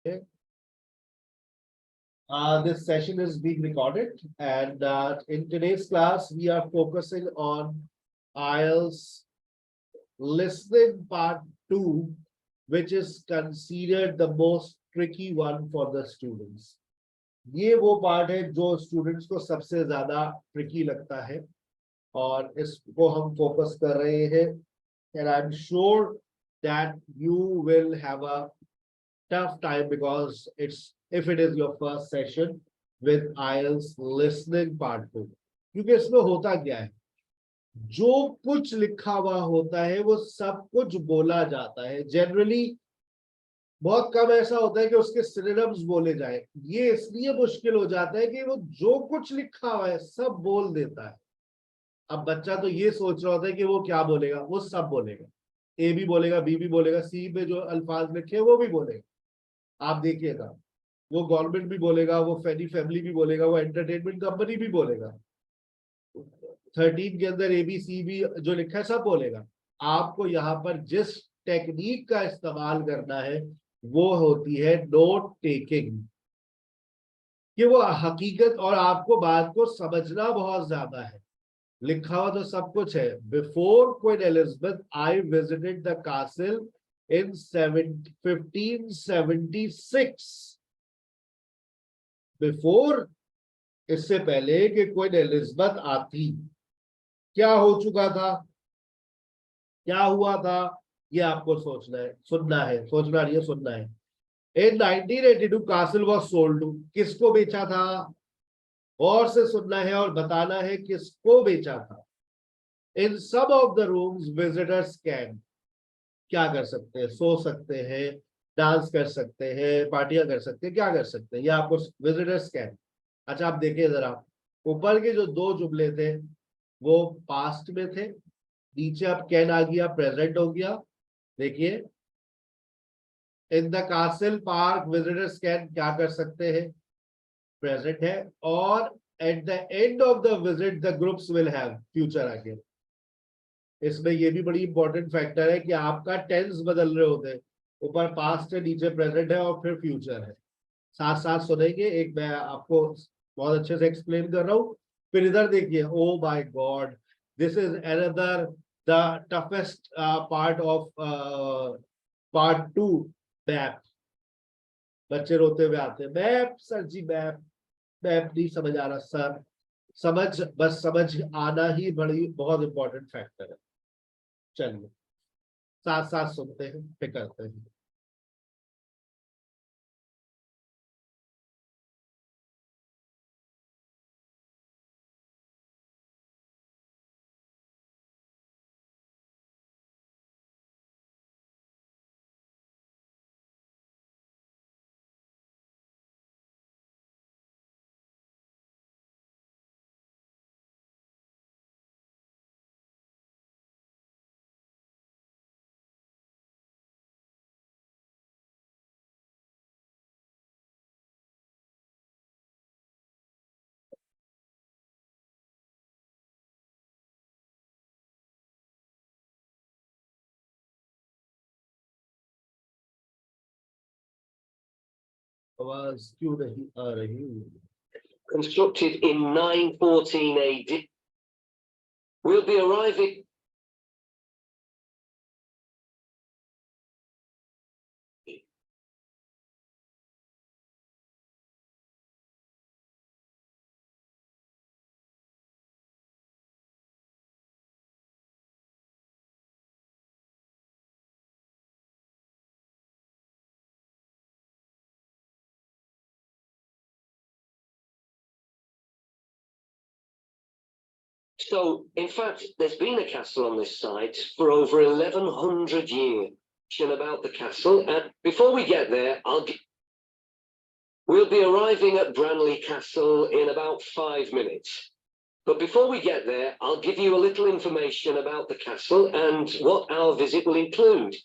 Okay. This session is being recorded, and in today's class, we are focusing on IELTS listening part 2, which is considered the most tricky one for the students. ये वो part है जो students को सबसे ज्यादा tricky लगता है और इसको हम फोकस कर रहे हैं and I'm sure that you will have a tough time because if it is your first session with IELTS listening part 2 क्योंकि इसमें होता क्या है जो कुछ लिखा हुआ होता है वो सब कुछ बोला जाता है जनरली बहुत कम ऐसा होता है कि उसके सिनोनिम्स बोले जाए ये इसलिए मुश्किल हो जाता है कि वो जो कुछ लिखा हुआ है सब बोल देता है अब बच्चा तो ये सोच रहा होता है कि वो क्या बोलेगा वो सब बोलेगा ए भी बोलेगा बी भी बोलेगा सी पे जो अल्फाज लिखे हैं वो भी बोलेगा आप देखिएगा वो गवर्नमेंट भी बोलेगा वो फैमिली भी बोलेगा वो एंटरटेनमेंट कंपनी भी बोलेगा 13 के अंदर एबीसी भी जो लिखा है सब बोलेगा आपको यहाँ पर जिस टेक्निक का इस्तेमाल करना है वो होती है नोट टेकिंग कि वो हकीकत और आपको बात को समझना बहुत ज्यादा है लिखा हुआ तो सब कुछ है before queen Elizabeth I visited the castle in 1576 before इससे पहले कि क्वीन एलिजाबेथ आती क्या हो चुका था क्या हुआ था ये आपको सोचना है सुनना है सोचना नहीं है सुनना है in 1982 castle was sold to किसको बेचा था और से सुनना है और बताना है किसको बेचा था in some of the rooms visitors can क्या कर सकते हैं सो सकते हैं डांस कर सकते हैं पार्टियां कर सकते हैं क्या कर सकते हैं ये आपको विजिटर्स कैन अच्छा आप देखिए जरा ऊपर के जो दो जुमले थे वो पास्ट में थे नीचे अब कैन आ गया प्रेजेंट हो गया देखिए in the castle park visitors can क्या कर सकते हैं प्रेजेंट है और at the end of the visit the groups will have future आगे इसमें ये भी बड़ी इंपॉर्टेंट फैक्टर है कि आपका टेंस बदल रहे होते हैं ऊपर पास्ट है नीचे प्रेजेंट है और फिर फ्यूचर है साथ साथ सुनेंगे एक मैं आपको बहुत अच्छे से एक्सप्लेन कर रहा हूँ फिर इधर देखिए oh my God this is another the toughest part of part 2 map बच्चे रोते हुए आते हैं मैप सर जी मैप मैप नहीं समझ आ रहा सर समझ बस समझ आना ही बड़ी बहुत इंपॉर्टेंट फैक्टर है चलिए साथ साथ सुनते हैं फिर करते हैं आवाज क्यों नहीं आ रही Constructed in 914 AD. We'll be arriving. So, in fact, there's been a castle on this site for over 1100 years. About the castle, and before we get there, we'll be arriving at Branley Castle in about 5 minutes. But before we get there, I'll give you a little information about the castle and what our visit will include.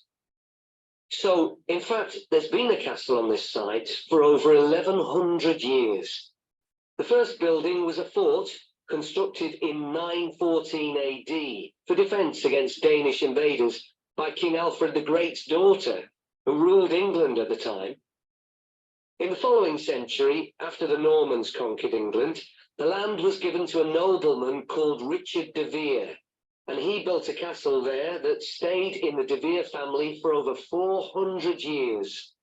So, in fact, there's been a castle on this site for over 1100 years. The first building was a fort constructed in 914 AD for defense against Danish invaders by King Alfred the Great's daughter, who ruled England at the time. In the following century, after the Normans conquered England, the land was given to a nobleman called Richard de Vere, and he built a castle there that stayed in the De Vere family for over 400 years.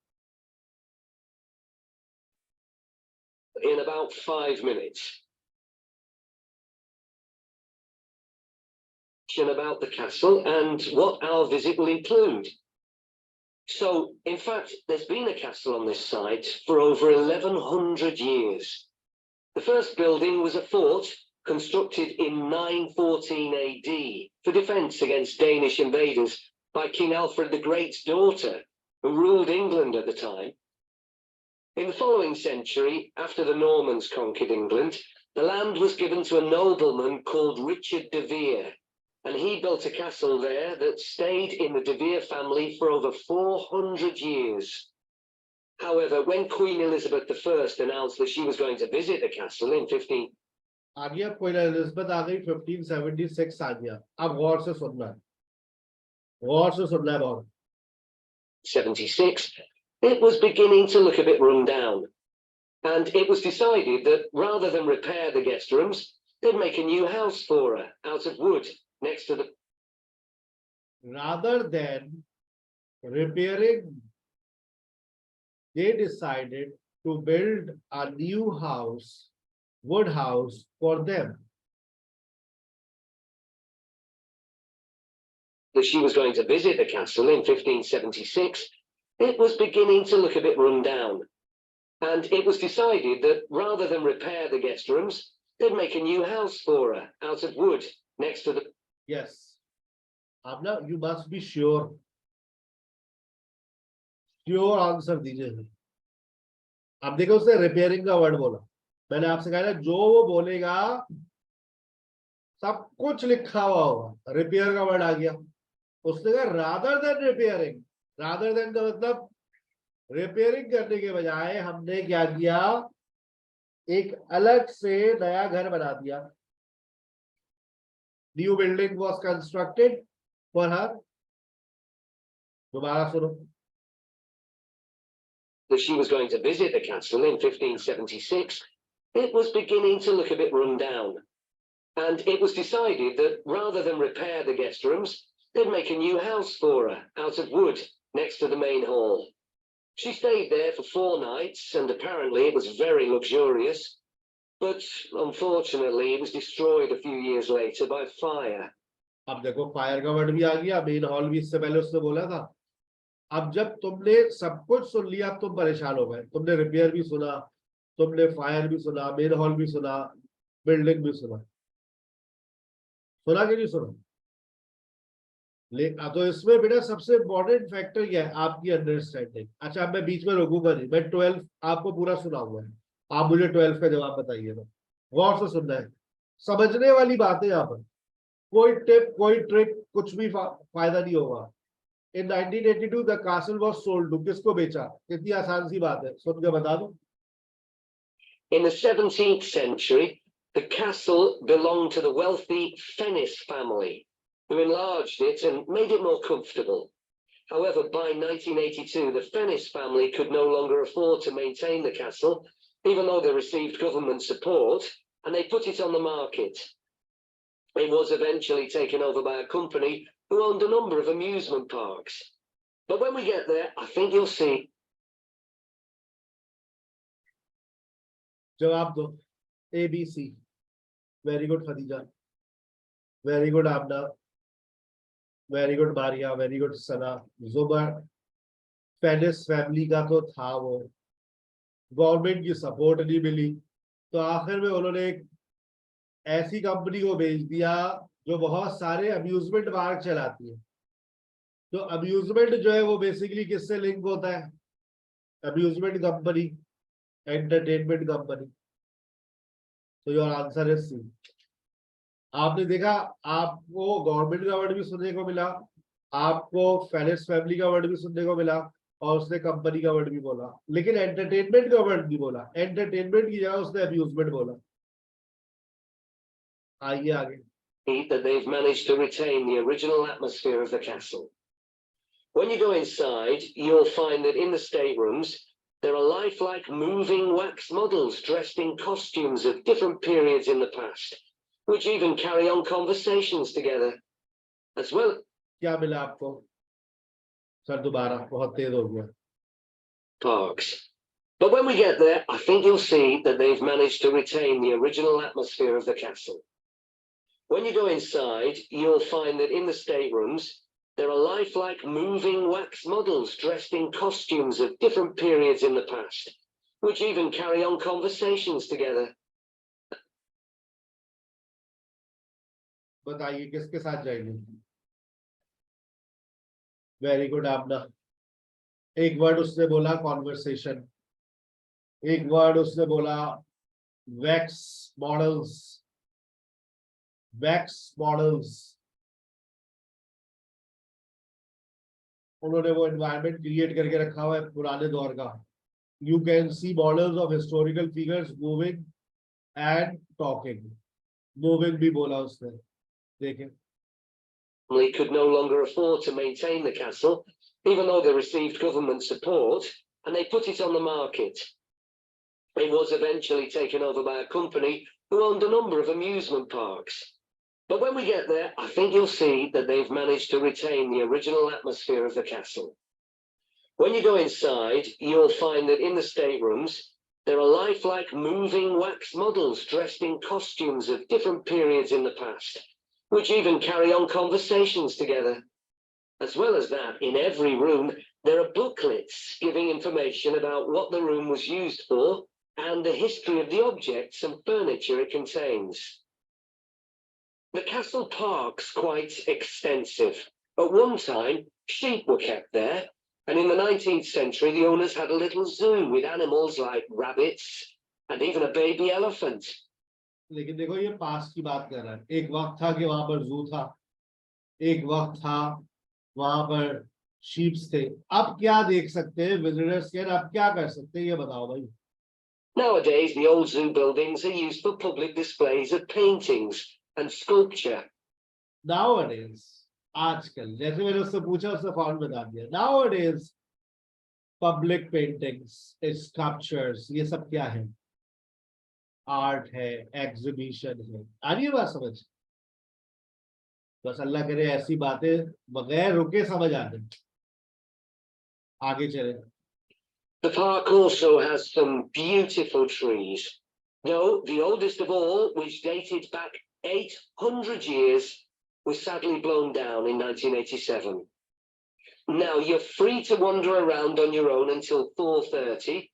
In about 5 minutes. About the castle and what our visit will include. So, in fact, there's been a castle on this site for over 1100 years. The first building was a fort constructed in 914 AD for defense against Danish invaders by King Alfred the Great's daughter, who ruled England at the time. In the following century, after the Normans conquered England, the land was given to a nobleman called Richard de Vere, and he built a castle there that stayed in the De Vere family for over 400 years. However, when Queen Elizabeth I announced that she was going to visit the castle in 15... आ गया queen Elizabeth आ गई 1576 आ गया अब गौर से सुनना है बहुत 76, it was beginning to look a bit run down, and it was decided that rather than repair the guest rooms, they'd make a new house for her out of wood next to the... Rather than repairing, they decided to build a new house, wood house for them. That she was going to visit the castle in 1576, it was beginning to look a bit run down, and it was decided that rather than repair the guest rooms, they'd make a new house for her out of wood next to the... Yes. Abna, you must be sure. Sure answer दीजिए. अब देखो उसने repairing का word बोला. मैंने आपसे कहा ना जो वो बोलेगा सब कुछ लिखा हुआ होगा. रिपेयर का वर्ड आ गया. उसने कहा rather than repairing. Rather than का मतलब रिपेयरिंग करने के बजाय हमने क्या किया एक अलग से नया घर बना दिया. New building was constructed for her. दोबारा सुनो. That she was going to visit the castle in 1576, it was beginning to look a bit run down, and it was decided that rather than repair the guest rooms, they'd make a new house for her out of wood next to the main hall. She stayed there for 4 nights, and apparently it was very luxurious, but unfortunately it was destroyed a few years later by fire. अब देखो fire का word भी आ गया. Main hall भी इससे पहले उसने बोला था. अब जब तुमने सब कुछ सुन लिया तुम परेशान हो गए. तुमने रिपेयर भी सुना, तुमने फायर भी सुना, मेन हॉल भी सुना, बिल्डिंग भी सुना. सुना कि नहीं सुना? तो इसमें बेटा सबसे इम्पोर्टेंट फैक्टर क्या है? आपकी अंडरस्टैंडिंग. अच्छा अब मैं बीच में रोकूंगा नहीं. मैं 12 आपको पूरा सुना हुआ है. आप मुझे 12 का जवाब बताइए. तो गौर से सुनना है. समझने वाली बात है यहाँ पर. कोई टिप कोई ट्रिक कुछ भी फायदा नहीं होगा. In 1982 the castle was sold to. किसको बेचा? कितनी आसान सी बात है. सुन के बता दो. In the 17th century, the castle belonged to the wealthy Fennis family, who enlarged it and made it more comfortable. However, by 1982, the Fennis family could no longer afford to maintain the castle, even though they received government support, and they put it on the market. It was eventually taken over by a company who owned a number of amusement parks. But when we get there, I think you'll see. जवाब दो. ABC. Very good Khadija. Very good Abna. Very good Maria. Very good Sana. Zubar. Fennis family का तो था वो. Government की support नहीं मिली तो आखिर में उन्होंने एक ऐसी कंपनी को भेज दिया जो बहुत सारे अम्यूजमेंट पार्क चलाती है. तो अम्यूजमेंट जो है वो बेसिकली किससे लिंक होता है? Amusement company, entertainment company. तो योर आंसर इज सी. आपने देखा आपको गवर्नमेंट का वर्ड भी सुनने को मिला, आपको फेनिस फैमिली का वर्ड भी सुनने को मिला और उसने कंपनी का वर्ड भी बोला, लेकिन एंटरटेनमेंट का वर्ड भी बोला. एंटरटेनमेंट की जगह उसने अम्यूजमेंट बोला. आइए आगे. That they've managed to retain the original atmosphere of the castle. When you go inside, you'll find that in the staterooms, There are lifelike moving wax models dressed in costumes of different periods in the past, which even carry on conversations together, as well. क्या मिला आपको? Sir दोबारा बहुत तेज हो गया. Parks. But when we get there, I think you'll see that they've managed to retain the original atmosphere of the castle. When you go inside, you'll find that in the staterooms, there are lifelike moving wax models dressed in costumes of different periods in the past, which even carry on conversations together. बताइए किसके साथ जाएंगे? Very good आपना. एक word उसने बोला conversation, एक word उसने बोला वैक्स मॉडल्स. वैक्स मॉडल्स, उन्होंने वो एनवायरनमेंट क्रिएट करके रखा हुआ है पुराने दौर का. You can see models of historical figures moving and talking. Moving भी बोला उसने. देखें. They could no longer afford to maintain the castle, even though they received government support, and they put it on the market. It was eventually taken over by a company who owned a number of amusement parks. But when we get there, I think you'll see that they've managed to retain the original atmosphere of the castle. When you go inside, you'll find that in the staterooms, there are lifelike moving wax models dressed in costumes of different periods in the past, which even carry on conversations together. As well as that, in every room, there are booklets giving information about what the room was used for and the history of the objects and furniture it contains. The castle park's quite extensive. At one time, sheep were kept there, and in the 19th century, the owners had a little zoo with animals like rabbits and even a baby elephant. लेकिन देखो ये past की बात कर रहा है. एक वक्त था कि वहां पर जू था, एक वक्त था वहां पर शीप्स थे. अब क्या देख सकते हैं विजिटर्स के, अब क्या कर सकते हैं ये बताओ भाई. Nowadays, the old zoo buildings are used for public displays of paintings and sculpture. Nowadays, आजकल, जैसे मैंने उससे पूछा उसने फौरन बता दिया. Nowadays, public paintings, sculptures, ये सब क्या है? आर्ट है, एग्जीबिशन है. आ रही है बात समझ? बस अल्लाह करे ऐसी बातें बगैर रुके समझ आ जाए. आगे चले. The park also has some beautiful trees, though the oldest of all, which dated back 800 years, was sadly blown down in 1987. Now, you're free to wander around on your own until 4:30,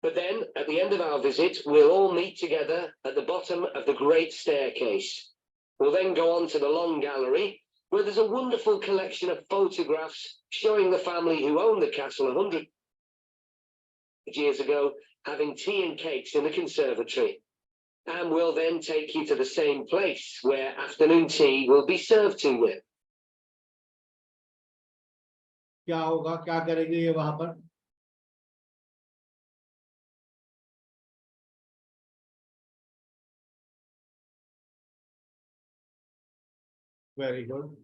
but then, at the end of our visit, we'll all meet together at the bottom of the great staircase. We'll then go on to the long gallery, where there's a wonderful collection of photographs showing the family who owned the castle 100 years ago having tea and cakes in the conservatory. And we'll then take you to the same place where afternoon tea will be served to you. क्या होगा, क्या करेंगे ये वहां पर? Very good.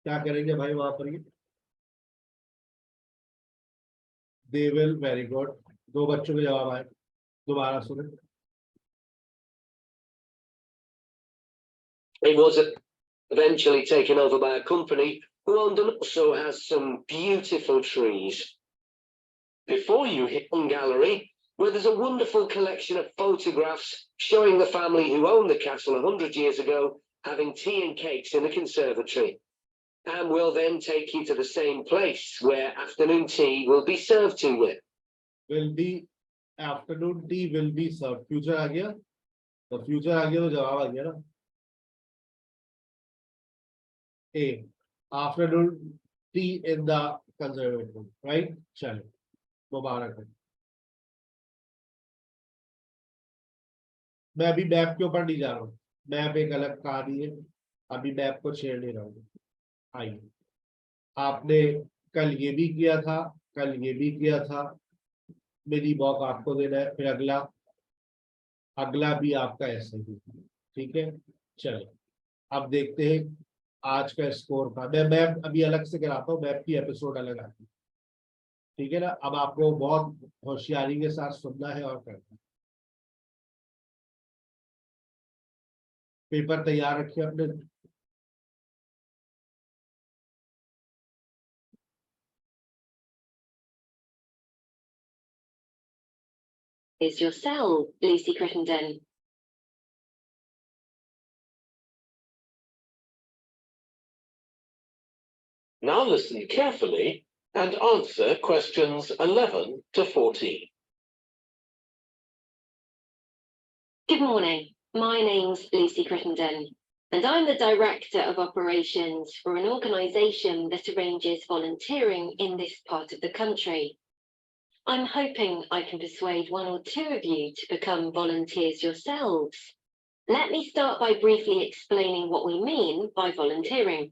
क्या करेंगे भाई वहां पर? ये दे विल. Very good. दो बच्चों के जवाब आए. दोबारा सुने. It was eventually taken over by a company who owned and also has some beautiful trees. Before you hit one gallery, where there's a wonderful collection of photographs showing the family who owned the castle 100 years ago having tea and cakes in the conservatory. And we'll then take you to the same place where afternoon tea will be served to you. Will be afternoon tea will be served. Future आ गया. तो future आ गया तो जवाब आ गया ना. A. Afternoon tea in the conservatory, right? चलो, मुबारक है. मैं अभी मैप के ऊपर नहीं जा रहा हूँ. मैप एक अलग कहानी है. अभी मैप को छेड़ नहीं रहा हूँ. आइए, आपने कल ये भी किया था, कल ये भी किया था. मेरी वॉक आपको देना है. फिर अगला भी आपका ऐसे ही. ठीक है, चलो अब देखते हैं आज का स्कोर था। मैं अभी अलग से कराता हूँ, मैप की एपिसोड अलग आती है, ठीक है ना। अब आपको बहुत होशियारी के साथ सुनना है और करना है। पेपर तैयार रखिए अपने। Is your cell, Lucy Crittenden? Now listen carefully and answer questions 11 to 14. Good morning. My name's Lucy Crittenden, and I'm the Director of Operations for an organisation that arranges volunteering in this part of the country. I'm hoping I can persuade one or two of you to become volunteers yourselves. Let me start by briefly explaining what we mean by volunteering.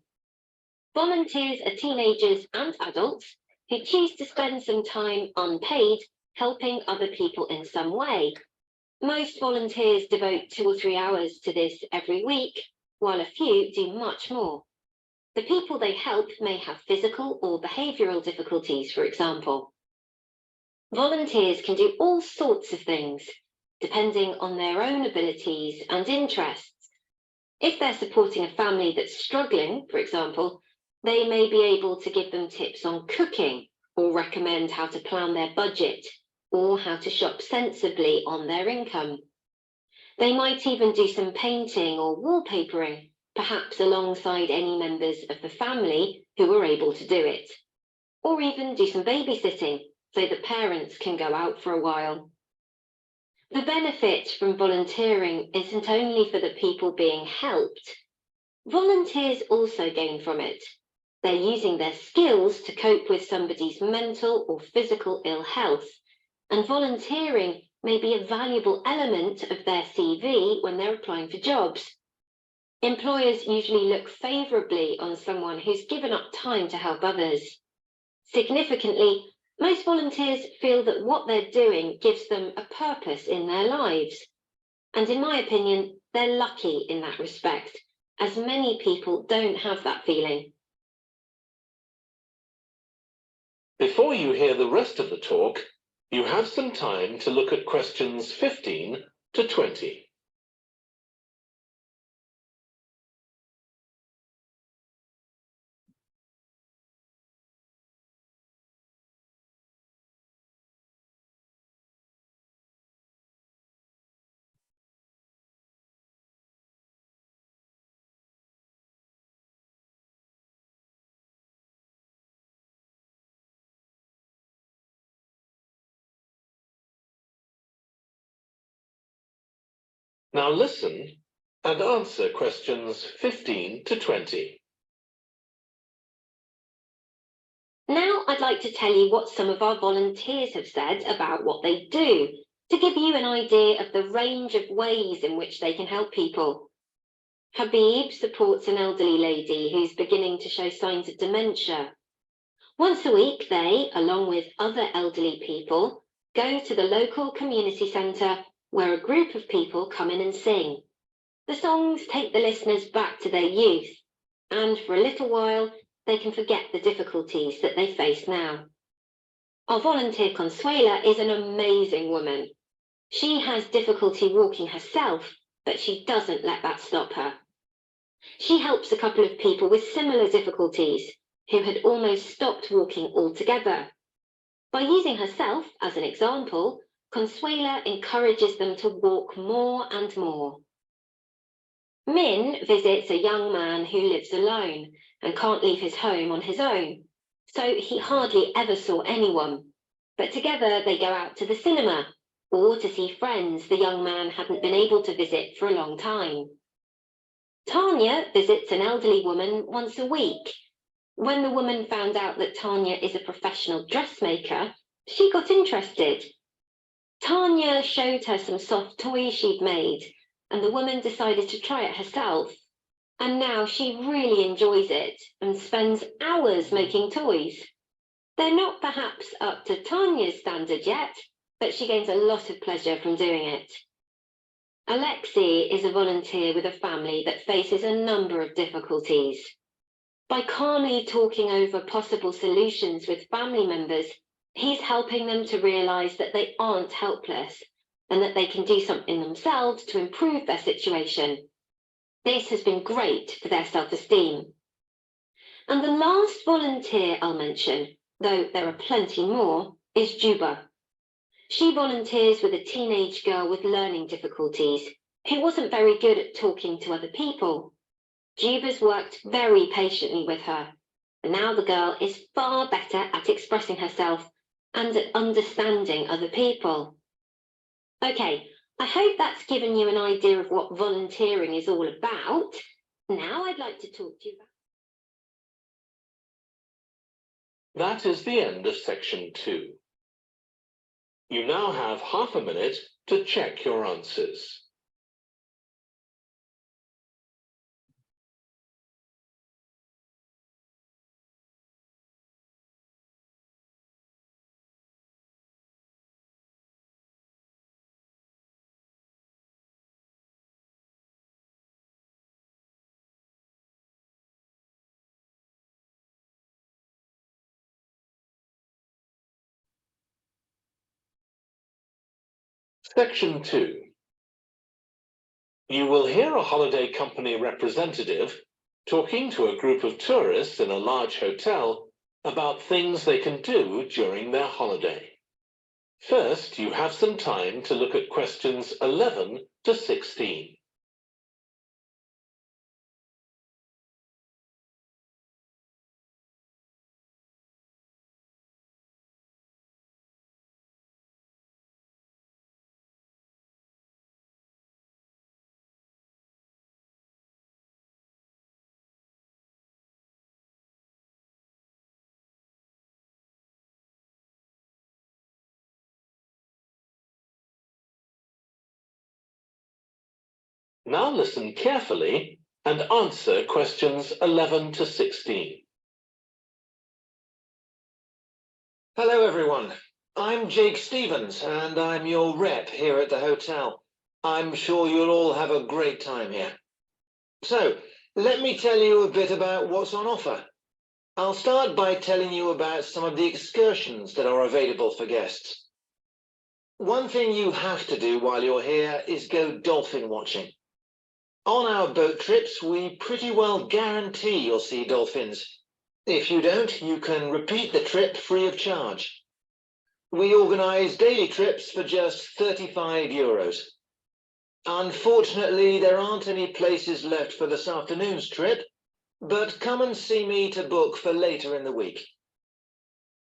Volunteers are teenagers and adults who choose to spend some time unpaid helping other people in some way. Most volunteers devote 2 or 3 hours to this every week, while a few do much more. The people they help may have physical or behavioural difficulties, for example. Volunteers can do all sorts of things, depending on their own abilities and interests. If they're supporting a family that's struggling, for example, they may be able to give them tips on cooking or recommend how to plan their budget or how to shop sensibly on their income. They might even do some painting or wallpapering, perhaps alongside any members of the family who are able to do it, or even do some babysitting so that parents can go out for a while. The benefit from volunteering isn't only for the people being helped. Volunteers also gain from it. They're using their skills to cope with somebody's mental or physical ill health, and volunteering may be a valuable element of their CV when they're applying for jobs. Employers usually look favourably on someone who's given up time to help others. Significantly, most volunteers feel that what they're doing gives them a purpose in their lives. And in my opinion, they're lucky in that respect, as many people don't have that feeling. Before you hear the rest of the talk, you have some time to look at questions 15 to 20. Now listen and answer questions 15 to 20. Now I'd like to tell you what some of our volunteers have said about what they do, to give you an idea of the range of ways in which they can help people. Habib supports an elderly lady who's beginning to show signs of dementia. Once a week, they, along with other elderly people, go to the local community centre where a group of people come in and sing. The songs take the listeners back to their youth, and for a little while, they can forget the difficulties that they face now. Our volunteer Consuela is an amazing woman. She has difficulty walking herself, but she doesn't let that stop her. She helps a couple of people with similar difficulties who had almost stopped walking altogether. By using herself as an example, Consuela encourages them to walk more and more. Min visits a young man who lives alone and can't leave his home on his own, so he hardly ever saw anyone. But together they go out to the cinema or to see friends the young man hadn't been able to visit for a long time. Tanya visits an elderly woman once a week. When the woman found out that Tanya is a professional dressmaker, she got interested. Tanya showed her some soft toys she'd made, and the woman decided to try it herself. And now she really enjoys it and spends hours making toys. They're not perhaps up to Tanya's standard yet, but she gains a lot of pleasure from doing it. Alexi is a volunteer with a family that faces a number of difficulties. By calmly talking over possible solutions with family members, he's helping them to realise that they aren't helpless and that they can do something themselves to improve their situation. This has been great for their self-esteem. And the last volunteer I'll mention, though there are plenty more, is Juba. She volunteers with a teenage girl with learning difficulties who wasn't very good at talking to other people. Juba's worked very patiently with her, and now the girl is far better at expressing herself and at understanding other people. Okay, I hope that's given you an idea of what volunteering is all about. Now I'd like to talk to you about... That is the end of section 2. You now have half a minute to check your answers. Section 2. You will hear a holiday company representative talking to a group of tourists in a large hotel about things they can do during their holiday. First, you have some time to look at questions 11 to 16. Now listen carefully and answer questions 11 to 16. Hello everyone, I'm Jake Stevens and I'm your rep here at the hotel. I'm sure you'll all have a great time here. So, let me tell you a bit about what's on offer. I'll start by telling you about some of the excursions that are available for guests. One thing you have to do while you're here is go dolphin watching. On our boat trips, we pretty well guarantee you'll see dolphins. If you don't, you can repeat the trip free of charge. We organise daily trips for just €35. Unfortunately, there aren't any places left for this afternoon's trip, but come and see me to book for later in the week.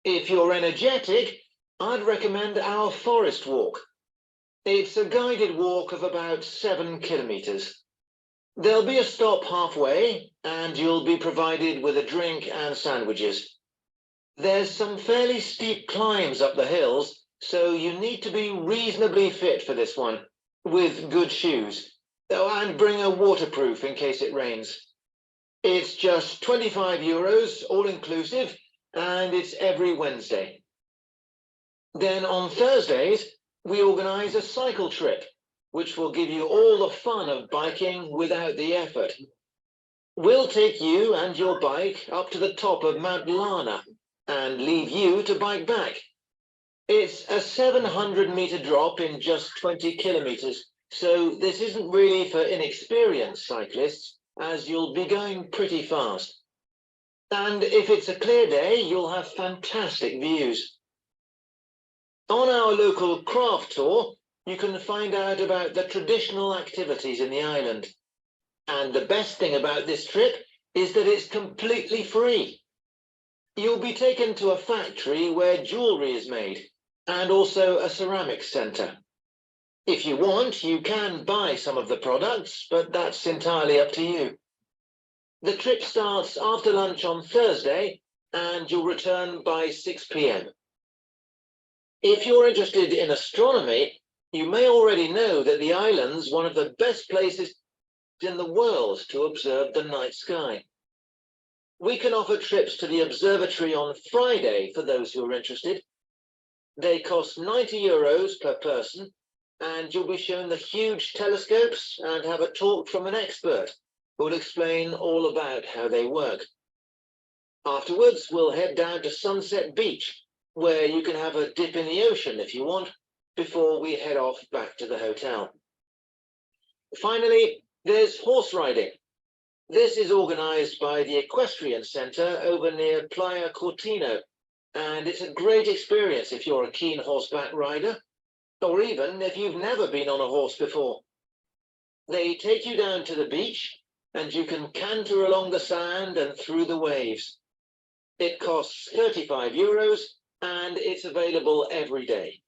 If you're energetic, I'd recommend our forest walk. It's a guided walk of about 7 kilometres. There'll be a stop halfway, and you'll be provided with a drink and sandwiches. There's some fairly steep climbs up the hills, so you need to be reasonably fit for this one, with good shoes. Oh, and bring a waterproof in case it rains. It's just €25, all-inclusive, and it's every Wednesday. Then on Thursdays, we organise a cycle trip, which will give you all the fun of biking without the effort. We'll take you and your bike up to the top of Mount Lana and leave you to bike back. It's a 700-metre drop in just 20 kilometres, so this isn't really for inexperienced cyclists, as you'll be going pretty fast. And if it's a clear day, you'll have fantastic views. On our local craft tour, you can find out about the traditional activities in the island. And the best thing about this trip is that it's completely free. You'll be taken to a factory where jewellery is made, and also a ceramics centre. If you want, you can buy some of the products, but that's entirely up to you. The trip starts after lunch on Thursday, and you'll return by 6 p.m. If you're interested in astronomy, you may already know that the island's one of the best places in the world to observe the night sky. We can offer trips to the observatory on Friday for those who are interested. They cost €90 per person, and you'll be shown the huge telescopes and have a talk from an expert who will explain all about how they work. Afterwards, we'll head down to Sunset Beach, where you can have a dip in the ocean if you want, before we head off back to the hotel. Finally, there's horse riding. This is organized by the Equestrian Center over near Playa Cortino, and it's a great experience if you're a keen horseback rider, or even if you've never been on a horse before. They take you down to the beach, and you can canter along the sand and through the waves. It costs €35, and it's available every day.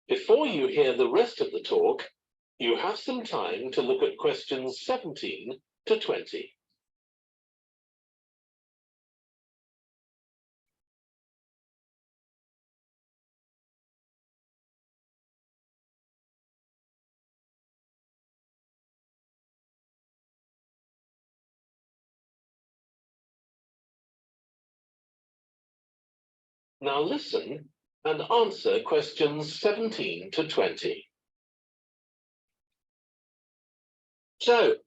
Before you hear the rest of the talk, you have some time to look at questions 17 to 20. Now listen and answer questions 17 to 20. So,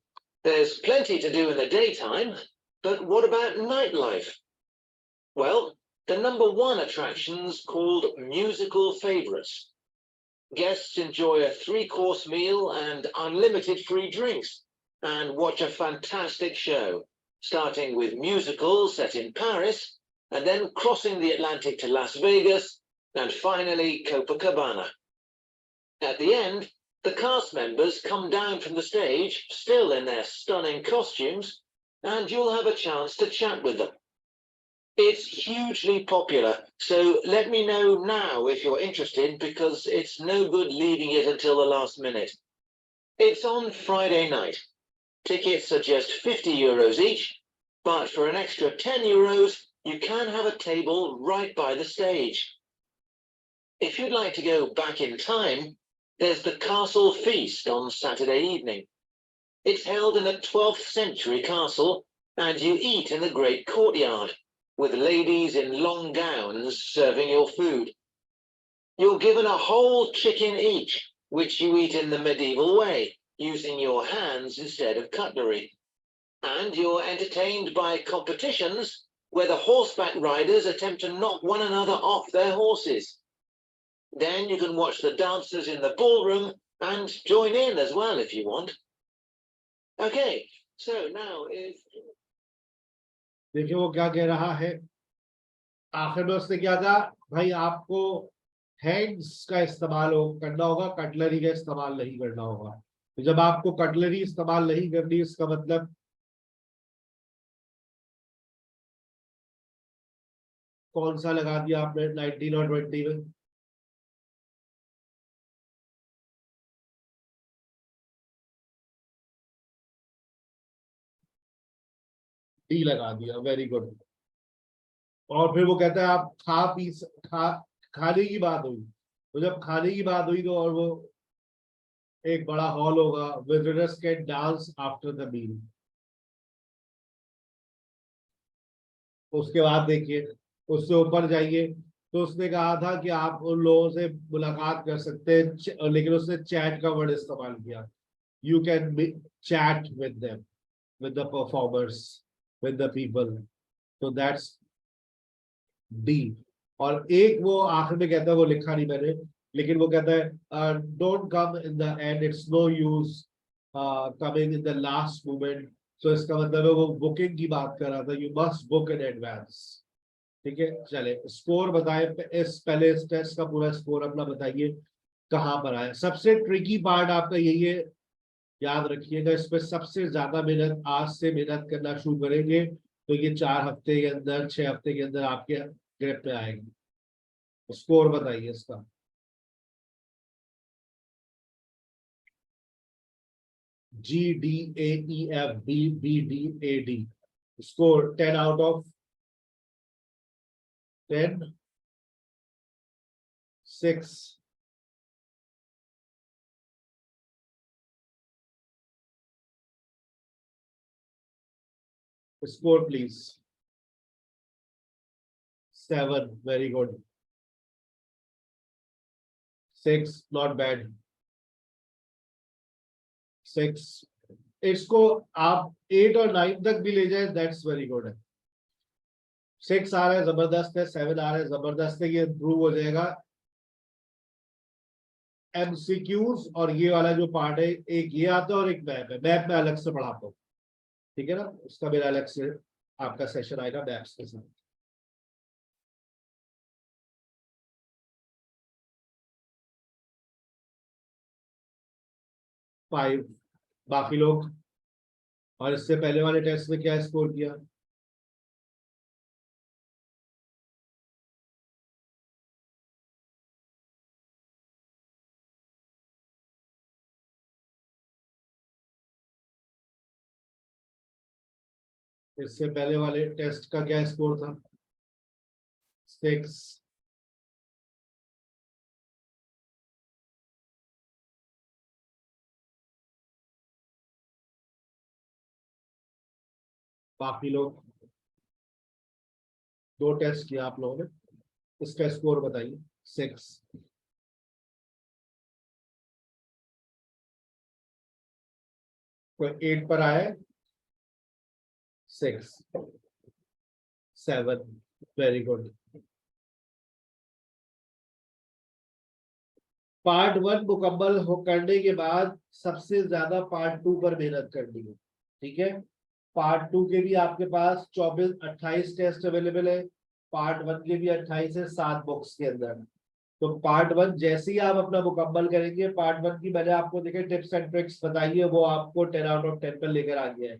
there's plenty to do in the daytime, but what about nightlife? Well, the #1 attraction's called Musical Favorites. Guests enjoy a 3-course meal and unlimited free drinks, and watch a fantastic show, starting with musicals set in Paris, and then crossing the Atlantic to Las Vegas, and finally Copacabana. At the end, the cast members come down from the stage, still in their stunning costumes, and you'll have a chance to chat with them. It's hugely popular, so let me know now if you're interested, because it's no good leaving it until the last minute. It's on Friday night. Tickets are just €50 each, but for an extra €10, you can have a table right by the stage. If you'd like to go back in time, there's the Castle Feast on Saturday evening. It's held in a 12th century castle, and you eat in the great courtyard, with ladies in long gowns serving your food. You're given a whole chicken each, which you eat in the medieval way, using your hands instead of cutlery. And you're entertained by competitions where the horseback riders attempt to knock one another off their horses. Then you can watch the dancers in the ballroom and join in as well if you want. Okay, so now is... देखिए वो क्या कह रहा है, आखिर में उसने क्या कहा, भाई आपको हैंड्स का इस्तेमाल करना होगा, कटलरी का इस्तेमाल नहीं करना होगा। तो जब आपको कटलरी इस्तेमाल नहीं करनी, इसका मतलब कौन सा लगा दिया आपने 19 और 20 में? डी लगा दिया, वेरी गुड। और फिर वो कहता है आप खाने की बात हुई, तो जब खाने की बात हुई तो, और वो एक बड़ा हॉल होगा, visitors can dance after the meal. उसके बाद देखिए, उससे ऊपर जाइए, तो उसने कहा था कि आप उन लोगों से मुलाकात कर सकते हैं, लेकिन उसने चैट का वर्ड इस्तेमाल किया। You can chat with them, with the performers, with the people. तो दैट्स डी। और एक वो आखिर में कहता है, वो लिखा नहीं मैंने, लेकिन वो कहता है don't come in the end, it's no use coming in the last moment. तो इसका मतलब है वो बुकिंग की बात कर रहा था, you must book in advance. ठीक है, चले स्कोर बताए, इस पहले इस टेस्ट का पूरा स्कोर अपना बताइए कहाँ पर आया। सबसे ट्रिकी पार्ट आपका यही है, याद रखिएगा, इस पे सबसे ज्यादा मेहनत आज से मेहनत करना शुरू करेंगे तो ये 4 हफ्ते के अंदर, 6 हफ्ते के अंदर आपके ग्रिप में आएगी। स्कोर बताइए इसका। GDAEF BBDAD score 10 out of 10, 6, score please, 7, very good, 6, not bad, 6, इसको आप 8 और 9 तक भी ले जाए, दैट्स वेरी गुड है। 6 आ रहा है जबरदस्त है, 7 आ रहा है जबरदस्त है, ये इम्प्रूव हो जाएगा। एमसीक्यूज और ये वाला जो पार्ट है, एक ये आता है और एक मैप है, मैप में अलग से पढ़ाता हूँ, ठीक है ना, उसका मेरा अलग से आपका सेशन आएगा मैप्स के साथ। फाइव बाकी लोग, और इससे पहले वाले टेस्ट में क्या स्कोर किया? इससे पहले वाले टेस्ट का क्या स्कोर था? 6। बाकी लोग, 2 टेस्ट किया आप लोगों ने, इसका स्कोर बताइए। 6। कोई 8 पर आया? 6, 7, वेरी गुड। पार्ट 1 मुकम्मल हो करने के बाद सबसे ज्यादा पार्ट 2 पर मेहनत करनी है, ठीक है। पार्ट 2 के भी आपके पास 28 टेस्ट अवेलेबल है, पार्ट 1 के भी 28 है 7 बुक्स के अंदर। तो पार्ट 1 जैसे ही आप अपना मुकम्मल करेंगे, पार्ट 1 की मैंने आपको देखे टिप्स एंड ट्रिक्स बताई है, वो आपको 10 आउट ऑफ 10 पर लेकर आ गया है।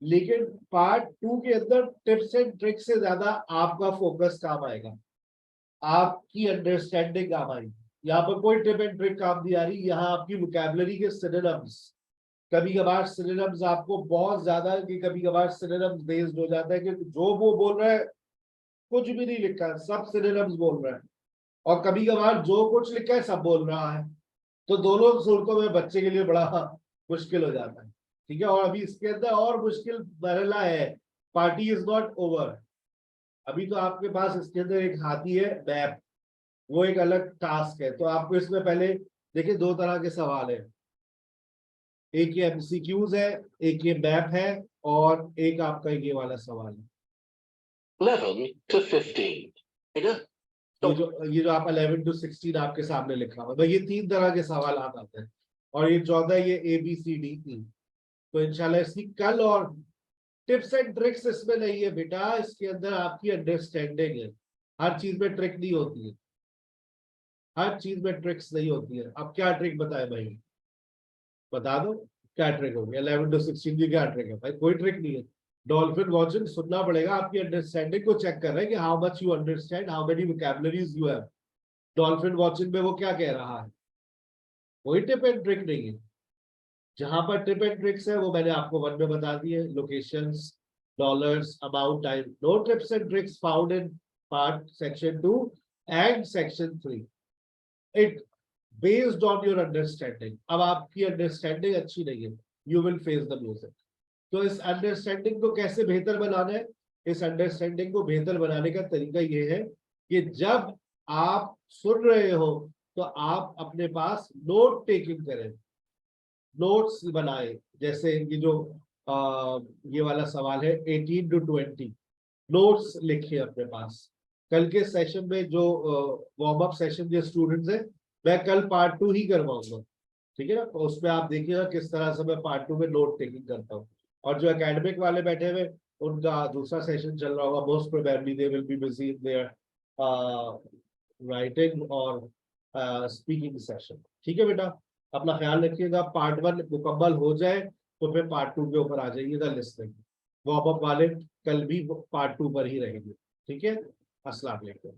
लेकिन पार्ट 2 के अंदर टिप्स एंड ट्रिक्स से ज्यादा आपका फोकस काम आएगा, आपकी अंडरस्टैंडिंग काम आएगी। यहाँ पर कोई टिप एंड ट्रिक काम नहीं आ रही, यहाँ आपकी वोकैबुलरी के सिनोनिम्स, कभी कभार सिनोनिम्स आपको बहुत ज्यादा, कि कभी कभार सिनोनिम्स बेस्ड हो जाता है कि जो वो बोल रहा है कुछ भी नहीं लिखा है, सब सिनोनिम्स बोल रहा है, और कभी कभार जो कुछ लिखा है सब बोल रहा है। तो दोनों सूरतों में बच्चे के लिए बड़ा मुश्किल हो जाता है, ठीक है। और अभी इसके अंदर और मुश्किल मरला है, पार्टी इज नॉट ओवर। अभी तो आपके पास इसके अंदर एक हाथी है मैप, वो एक अलग टास्क है। तो आपको इसमें पहले देखिए 2 तरह के सवाल है, एक ये एमसीक्यूज है, एक ये मैप है, और एक आपका ये वाला सवाल है। 11 to 15. ये जो आप 11 to 16 आपके सामने लिखा हुआ है, ये 3 तरह के सवाल आते हैं, और ये 14 ये ABCD 3। तो इंशाल्लाह इसकी कल, और टिप्स एंड ट्रिक्स इसमें नहीं है बेटा, इसके अंदर आपकी अंडरस्टैंडिंग है। हर चीज में ट्रिक नहीं होती है, हर चीज में ट्रिक्स नहीं होती है। अब क्या ट्रिक बताए भाई, बता दो क्या ट्रिक होगी? 11 to 16 की क्या ट्रिक है भाई? कोई ट्रिक नहीं है। डॉल्फिन वॉचिंग सुनना पड़ेगा, आपकी अंडरस्टैंडिंग को चेक कर रहे हैं कि how much you understand, how many vocabularies you have. Dolphin watching में वो क्या कह रहा है, कोई टिप एंड ट्रिक नहीं है। जहां पर टिप एंड ट्रिक्स है वो मैंने आपको 1 में बता दी है, locations, dollars, amount, time. No tips and tricks found in part section 2 and section 3। It based on your understanding. अब आपकी अंडरस्टैंडिंग अच्छी नहीं है, you will face the music. तो इस अंडरस्टैंडिंग को कैसे बेहतर बनाना है? इस अंडरस्टैंडिंग को बेहतर बनाने का तरीका ये है कि जब आप सुन रहे हो तो आप अपने पास नोट टेकिंग करें, नोट्स बनाए। जैसे ये जो ये वाला सवाल है 18 to 20, नोट्स लिखिए अपने पास। कल के सेशन में जो वार्म अप सेशन जो स्टूडेंट्स है, मैं कल पार्ट 2 ही करवाऊंगा, ठीक है ना। तो उसमें आप देखिएगा किस तरह से मैं पार्ट 2 में नोट टेकिंग करता हूँ। और जो एकेडमिक वाले बैठे हुए, उनका दूसरा सेशन चल रहा होगा, most probably they will be busy in their writing और स्पीकिंग सेशन, ठीक है बेटा। अपना ख्याल रखिएगा, पार्ट 1 मुकम्मल हो जाए तो फिर पार्ट 2 के ऊपर आ जाइएगा लिस्टिंग। वार्म अप वाले कल भी पार्ट 2 पर ही रहेंगे, ठीक है। अस्सलाम वालेकुम।